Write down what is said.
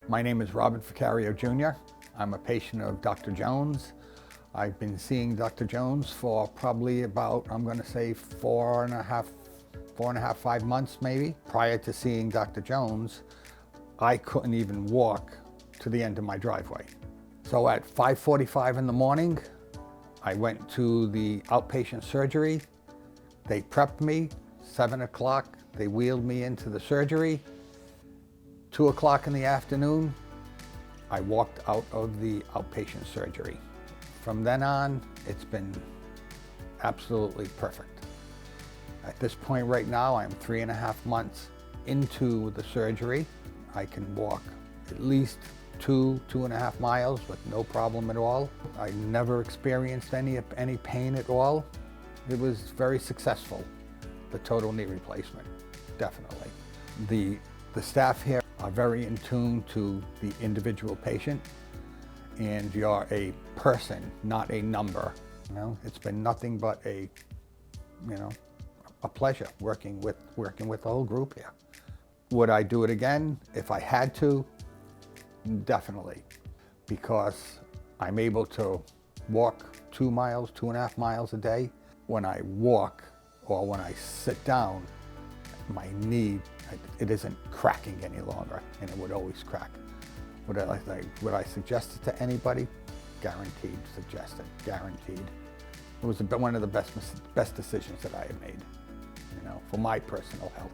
My name is Robert Ficario Jr. I'm a patient of Dr. Jones. I've been seeing Dr. Jones for probably about, I'm going to say 5 months maybe. Prior to seeing Dr. Jones, I couldn't even walk to the end of my driveway. So at 5:45 in the morning, I went to the outpatient surgery. They prepped me. 7 o'clock, they wheeled me into the surgery. 2 o'clock in the afternoon, I walked out of the outpatient surgery. From then on, it's been absolutely perfect. At this point right now, I'm 3.5 months into the surgery. I can walk at least 2.5 miles with no problem at all. I never experienced any pain at all. It was very successful, the total knee replacement, definitely. The staff here are very in tune to the individual patient, and you're a person, not a number. You know, it's been nothing but a pleasure working with the whole group here. Would I do it again if I had to? Definitely, because I'm able to walk 2.5 miles a day. When I walk or when I sit down, my knee, it isn't cracking any longer, and it would always crack. Would I suggest it to anybody? Guaranteed, suggested, guaranteed. It was one of the best decisions that I had made, for my personal health.